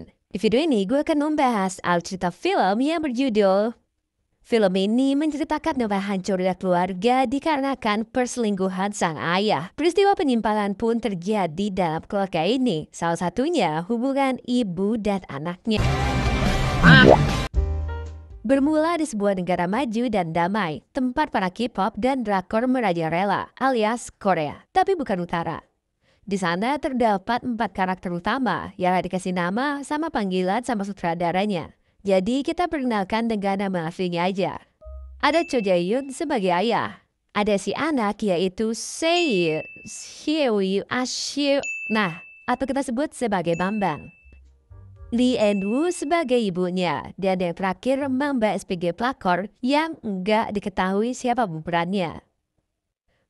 Di video ini gue akan membahas cerita film yang berjudul film ini menceritakan nama hancurnya keluarga dikarenakan perselingkuhan sang ayah. Peristiwa penyimpanan pun terjadi dalam keluarga ini. Salah satunya hubungan ibu dan anaknya. Bermula di sebuah negara maju dan damai, tempat para K-pop dan drakor merajalela, alias Korea, tapi bukan utara. Di sana terdapat 4 karakter utama yang dikasih nama sama panggilan sama sutradaranya. Jadi kita perkenalkan dengan nama aslinya aja. Ada Cho Jae-yoon sebagai ayah. Ada si anak yaitu Seo Hyeoyu Ashio. Nah, atau kita sebut sebagai Bambang. Lee En-woo sebagai ibunya. Dan yang terakhir Mamba SPG pelakor yang enggak diketahui siapa pemerannya.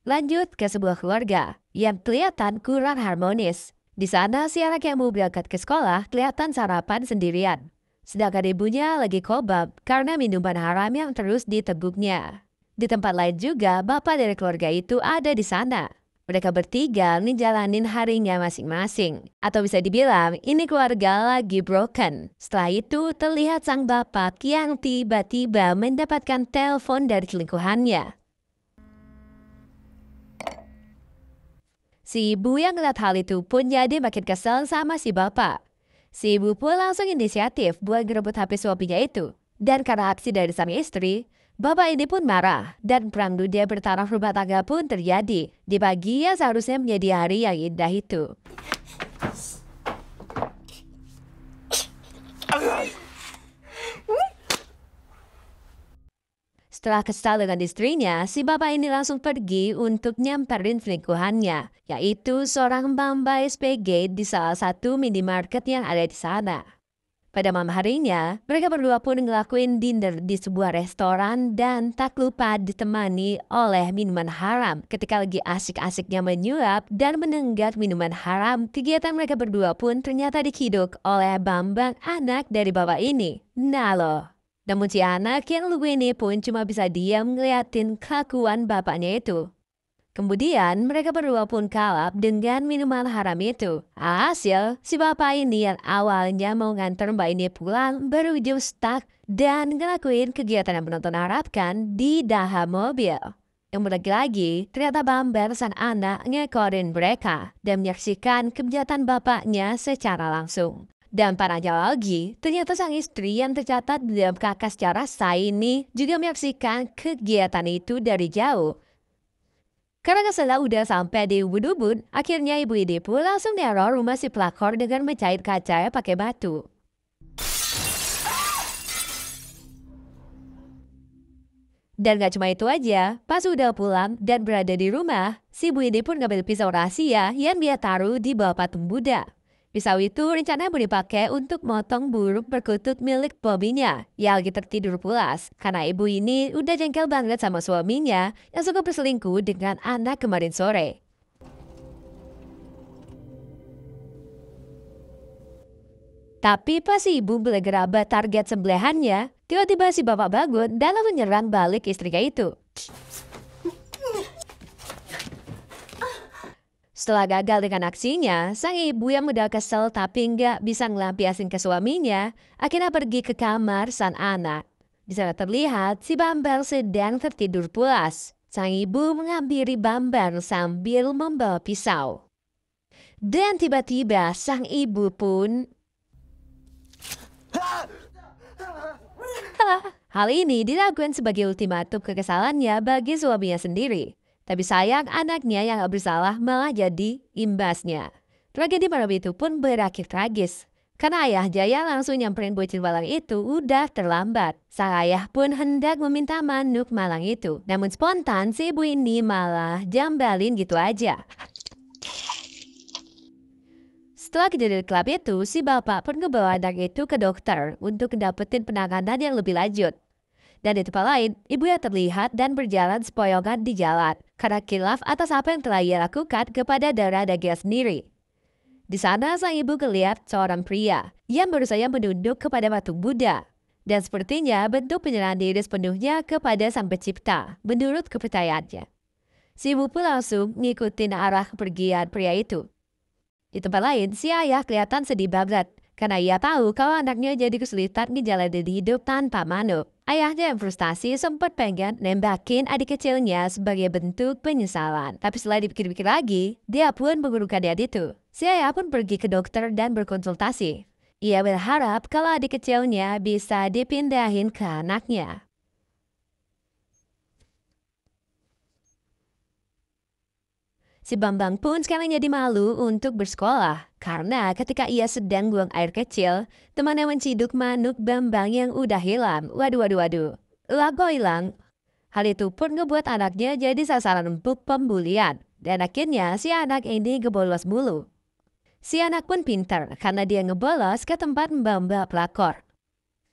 Lanjut ke sebuah keluarga yang kelihatan kurang harmonis. Di sana si anak yang mau berangkat ke sekolah kelihatan sarapan sendirian. Sedangkan ibunya lagi kobab karena minuman haram yang terus diteguknya. Di tempat lain juga bapak dari keluarga itu ada di sana. Mereka bertiga ngejalanin harinya masing-masing. Atau bisa dibilang ini keluarga lagi broken. Setelah itu terlihat sang bapak yang tiba-tiba mendapatkan telepon dari selingkuhannya. Si ibu yang ngeliat hal itu pun jadi makin kesel sama si bapak. Si ibu pun langsung inisiatif buat ngerebut HP suaminya itu. Dan karena aksi dari sang istri, bapak ini pun marah. Dan perang dunia bertaraf rumah tangga pun terjadi. Di pagi yang seharusnya menjadi hari yang indah itu. Setelah kesal dengan istrinya, si bapak ini langsung pergi untuk nyamperin selingkuhannya, yaitu seorang Mamba SPG di salah satu minimarket yang ada di sana. Pada malam harinya, mereka berdua pun ngelakuin dinner di sebuah restoran dan tak lupa ditemani oleh minuman haram. Ketika lagi asik-asiknya menyuap dan menenggak minuman haram, kegiatan mereka berdua pun ternyata dikiduk oleh Bambang, anak dari bapak ini. Nah loh. Namun si anak yang lugu ini pun cuma bisa diam ngeliatin kelakuan bapaknya itu. Kemudian mereka berdua pun kalap dengan minuman haram itu. Hasil, si bapak ini yang awalnya mau nganter mbak ini pulang berujung stuck dan ngelakuin kegiatan yang penonton harapkan di dalam mobil. Yang lagi-lagi, ternyata Bambang sang anak ngekorin mereka dan menyaksikan kejahatan bapaknya secara langsung. Dan parahnya lagi, ternyata sang istri yang tercatat di dalam kakak secara sah ini juga menyaksikan kegiatan itu dari jauh. Karena setelah udah sampai di ubun-ubun, akhirnya ibu ini pun langsung neror rumah si pelakor dengan mencait kacanya pakai batu. Dan gak cuma itu aja, pas udah pulang dan berada di rumah, si ibu ini pun ngambil pisau rahasia yang dia taruh di bawah patung Buddha. Pisau itu rencananya mau dipakai untuk motong burung perkutut milik suaminya yang lagi tertidur pulas. Karena ibu ini udah jengkel banget sama suaminya yang suka berselingkuh dengan anak kemarin sore. Tapi pas si ibu bergerabah target sembelihannya, tiba-tiba si bapak bangun dan lalu menyerang balik istrinya itu. Setelah gagal dengan aksinya, sang ibu yang udah kesel tapi nggak bisa ngelampiasin ke suaminya, akhirnya pergi ke kamar sang anak. Di sana terlihat si Bambang sedang tertidur pulas. Sang ibu menghampiri Bambang sambil membawa pisau. Dan tiba-tiba sang ibu pun... Hal ini dilakukan sebagai ultimatum kekesalannya bagi suaminya sendiri. Tapi sayang anaknya yang gak bersalah malah jadi imbasnya. Tragedi malam itu pun berakhir tragis. Karena ayah Jaya langsung nyamperin bocil malang itu udah terlambat. Sang ayah pun hendak meminta manuk malang itu. Namun spontan si ibu ini malah jambalin gitu aja. Setelah kejadian kelab itu, si bapak pun ngebawa anak itu ke dokter untuk dapetin penanganan yang lebih lanjut. Dan di tempat lain, ibu yang terlihat dan berjalan sepoyongan di jalan karena kilaf atas apa yang telah ia lakukan kepada darah dagingnya sendiri. Di sana sang ibu melihat seorang pria yang baru saja menunduk kepada patung Buddha. Dan sepertinya bentuk penyerahan diri sepenuhnya kepada Sang Pencipta menurut kepercayaannya. Si ibu pun langsung ngikutin arah kepergian pria itu. Di tempat lain, si ayah kelihatan sedih banget Karena ia tahu kalau anaknya jadi kesulitan menjalani hidup tanpa manuk. Ayahnya yang frustasi sempat pengen nembakin adik kecilnya sebagai bentuk penyesalan. Tapi setelah dipikir-pikir lagi, dia pun mengurungkan niat itu. Si ayah pun pergi ke dokter dan berkonsultasi. Ia berharap kalau adik kecilnya bisa dipindahin ke anaknya. Si Bambang pun sekarang jadi malu untuk bersekolah. Karena ketika ia sedang buang air kecil, temannya menciduk manuk Bambang yang udah hilang. Waduh. Lah kok hilang? Hal itu pun ngebuat anaknya jadi sasaran empuk pembulian. Dan akhirnya si anak ini ngebolos mulu. Si anak pun pintar karena dia ngebolos ke tempat mbak-mbak pelakor.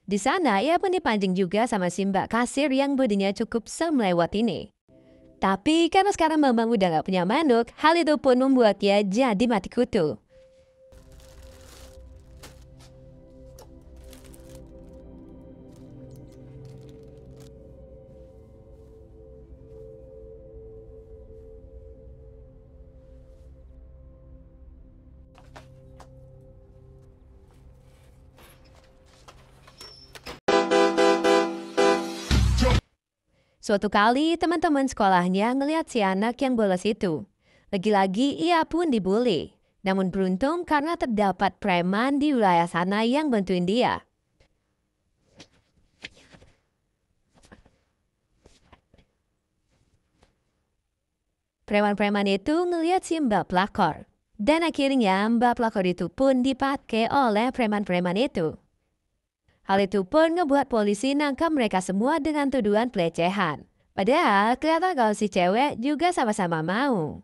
Di sana ia pun dipancing juga sama si mbak kasir yang budinya cukup semlewat ini. Tapi karena sekarang Bambang udah gak punya manuk, hal itu pun membuatnya jadi mati kutu. Suatu kali teman-teman sekolahnya ngelihat si anak yang bolos itu. Lagi-lagi ia pun dibully. Namun beruntung karena terdapat preman di wilayah sana yang bantuin dia. Preman-preman itu ngelihat si mbak pelakor. Dan akhirnya mbak pelakor itu pun dipakai oleh preman-preman itu. Hal itu pun ngebuat polisi nangkap mereka semua dengan tuduhan pelecehan. Padahal kelihatan kalau si cewek juga sama-sama mau.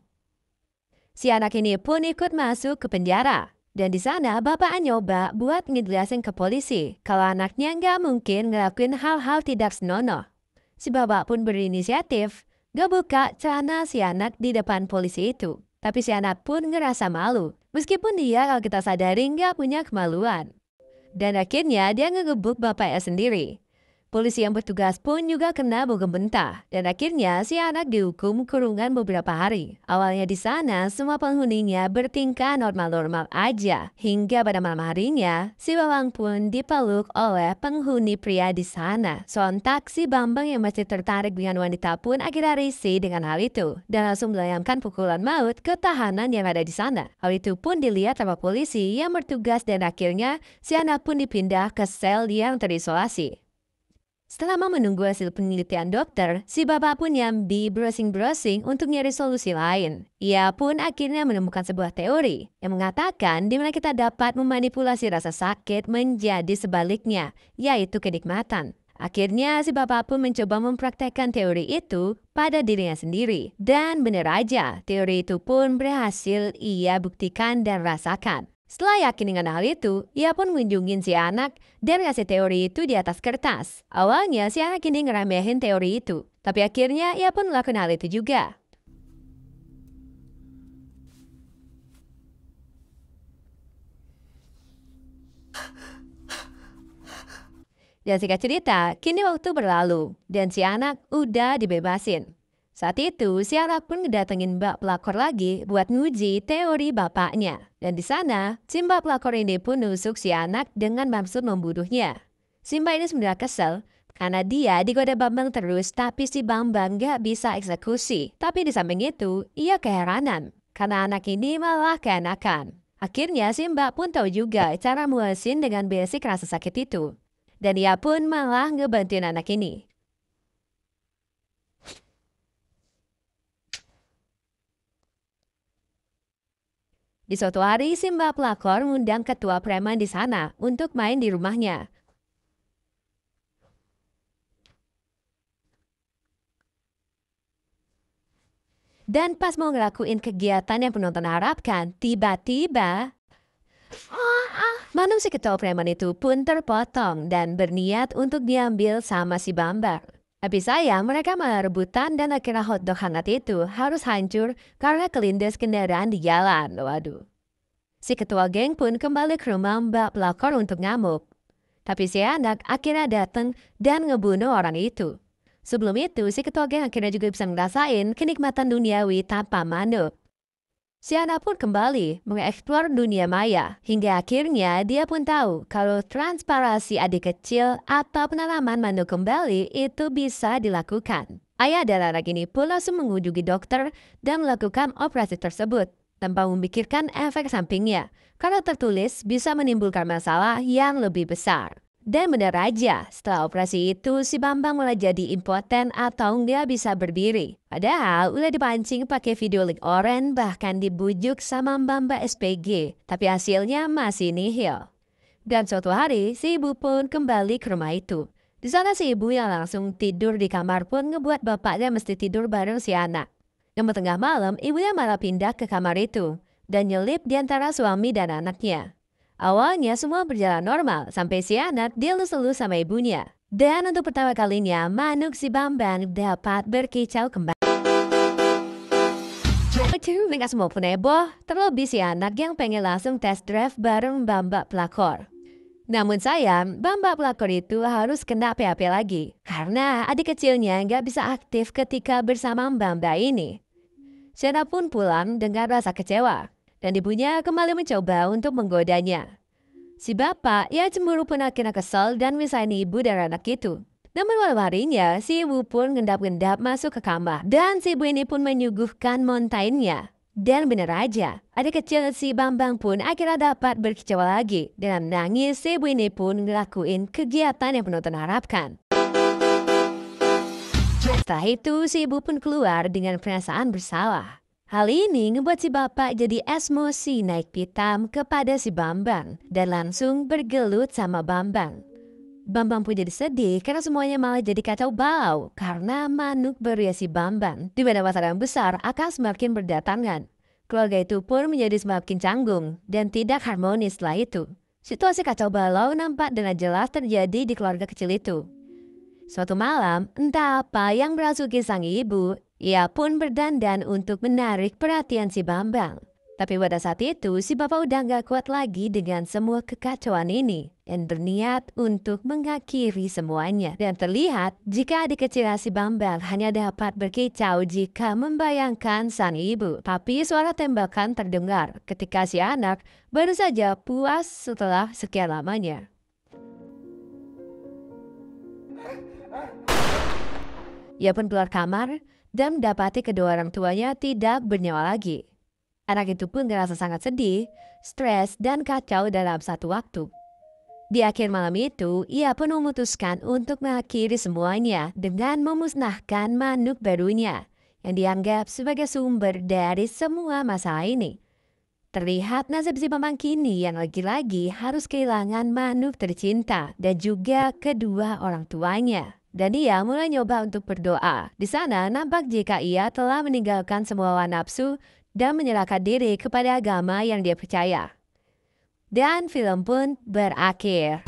Si anak ini pun ikut masuk ke penjara. Dan di sana bapaknya nyoba buat ngejelasin ke polisi kalau anaknya nggak mungkin ngelakuin hal-hal tidak senonoh. Si bapak pun berinisiatif gak buka celana si anak di depan polisi itu. Tapi si anak pun ngerasa malu. Meskipun dia kalau kita sadari nggak punya kemaluan. Dan akhirnya dia ngegebuk bapaknya sendiri. Polisi yang bertugas pun juga kena bogem mentah. Dan akhirnya si anak dihukum kurungan beberapa hari. Awalnya di sana semua penghuninya bertingkah normal-normal aja. Hingga pada malam harinya, si Bambang pun dipeluk oleh penghuni pria di sana. Sontak si Bambang yang masih tertarik dengan wanita pun akhirnya risih dengan hal itu. Dan langsung melayangkan pukulan maut ke tahanan yang ada di sana. Hal itu pun dilihat sama polisi yang bertugas dan akhirnya si anak pun dipindah ke sel yang terisolasi. Setelah menunggu hasil penelitian dokter, si bapak pun nyambi browsing-browsing untuk nyari solusi lain. Ia pun akhirnya menemukan sebuah teori yang mengatakan di mana kita dapat memanipulasi rasa sakit menjadi sebaliknya, yaitu kenikmatan. Akhirnya si bapak pun mencoba mempraktekkan teori itu pada dirinya sendiri. Dan benar aja, teori itu pun berhasil ia buktikan dan rasakan. Setelah yakin dengan hal itu, ia pun mengunjungin si anak dan ngasih teori itu di atas kertas. Awalnya si anak ini ngeremehin teori itu, tapi akhirnya ia pun melakukan hal itu juga. Dan singkat cerita, kini waktu berlalu dan si anak udah dibebasin. Saat itu, si anak pun ngedatengin mbak pelakor lagi buat nguji teori bapaknya. Dan di sana, si mbak pelakor ini pun nusuk si anak dengan maksud membunuhnya. Si mbak ini sebenarnya kesel karena dia digoda Bambang terus tapi si Bambang gak bisa eksekusi. Tapi di samping itu, ia keheranan karena anak ini malah keenakan. Akhirnya si mbak pun tahu juga cara muasin dengan basic rasa sakit itu. Dan ia pun malah ngebantuin anak ini. Di suatu hari, si mbak pelakor mengundang ketua preman di sana untuk main di rumahnya. Dan pas mau ngelakuin kegiatan yang penonton harapkan, tiba-tiba manung si ketua preman itu pun terpotong dan berniat untuk diambil sama si Bambang. Tapi sayang mereka malah rebutan dan akhirnya hotdog hangat itu harus hancur karena kelindes kendaraan di jalan. Waduh. Si ketua geng pun kembali ke rumah mbak pelakor untuk ngamuk. Tapi si anak akhirnya datang dan ngebunuh orang itu. Sebelum itu, si ketua geng akhirnya juga bisa ngerasain kenikmatan duniawi tanpa manuk. Siana pun kembali mengeksplor dunia maya, hingga akhirnya dia pun tahu kalau transparasi adik kecil atau penanaman manuk kembali itu bisa dilakukan. Ayah dan anak ini pun langsung mengunjungi dokter dan melakukan operasi tersebut tanpa memikirkan efek sampingnya, karena tertulis bisa menimbulkan masalah yang lebih besar. Dan benar aja, setelah operasi itu si Bambang mulai jadi impoten atau nggak bisa berdiri. Padahal udah dipancing pakai video link oren, bahkan dibujuk sama Mbak SPG. Tapi hasilnya masih nihil. Dan suatu hari, si ibu pun kembali ke rumah itu. Di sana si ibu yang langsung tidur di kamar pun ngebuat bapaknya mesti tidur bareng si anak. Yang tengah malam, ibunya malah pindah ke kamar itu dan nyelip di antara suami dan anaknya. Awalnya semua berjalan normal sampai si anak dielus-elus sama ibunya. Dan untuk pertama kalinya, manuk si Bambang dapat berkicau kembali. Mereka semua pun heboh, terlebih si anak yang pengen langsung test drive bareng Bambak pelakor. Namun sayang, Bambak pelakor itu harus kena PHP lagi, karena adik kecilnya nggak bisa aktif ketika bersama Bambak ini. Siana pun pulang dengan rasa kecewa, dan ibunya kembali mencoba untuk menggodanya. Si bapak, ya cemburu pun akhirnya kesal dan misahin ibu dan anak itu. Namun malam harinya, si ibu pun ngendap-ngendap masuk ke kamar. Dan si ibu ini pun menyuguhkan montainnya. Dan benar aja, adik kecil si Bambang pun akhirnya dapat berkecewa lagi. Dan nangis, si ibu ini pun ngelakuin kegiatan yang penonton harapkan. Setelah itu, si ibu pun keluar dengan perasaan bersalah. Hal ini ngebuat si bapak jadi emosi naik pitam kepada si Bambang dan langsung bergelut sama Bambang. Bambang pun jadi sedih karena semuanya malah jadi kacau balau karena manuk beria si Bambang di mana masalah yang besar akan semakin berdatangan. Keluarga itu pun menjadi semakin canggung dan tidak harmonis setelah itu. Situasi kacau balau nampak dengan jelas terjadi di keluarga kecil itu. Suatu malam, entah apa yang merasuki sang ibu, ia pun berdandan untuk menarik perhatian si Bambang. Tapi pada saat itu, si bapak udah gak kuat lagi dengan semua kekacauan ini dan berniat untuk mengakhiri semuanya. Dan terlihat jika adik kecil si Bambang hanya dapat berkicau jika membayangkan sang ibu. Tapi suara tembakan terdengar ketika si anak baru saja puas setelah sekian lamanya. Ia pun keluar kamar dan mendapati kedua orang tuanya tidak bernyawa lagi. Anak itu pun merasa sangat sedih, stres, dan kacau dalam satu waktu. Di akhir malam itu, ia pun memutuskan untuk mengakhiri semuanya dengan memusnahkan manuk barunya yang dianggap sebagai sumber dari semua masalah ini. Terlihat nasib si Bambang kini yang lagi-lagi harus kehilangan manuk tercinta dan juga kedua orang tuanya. Dan ia mulai nyoba untuk berdoa. Di sana nampak jika ia telah meninggalkan semua hawa nafsu dan menyerahkan diri kepada agama yang dia percaya. Dan film pun berakhir.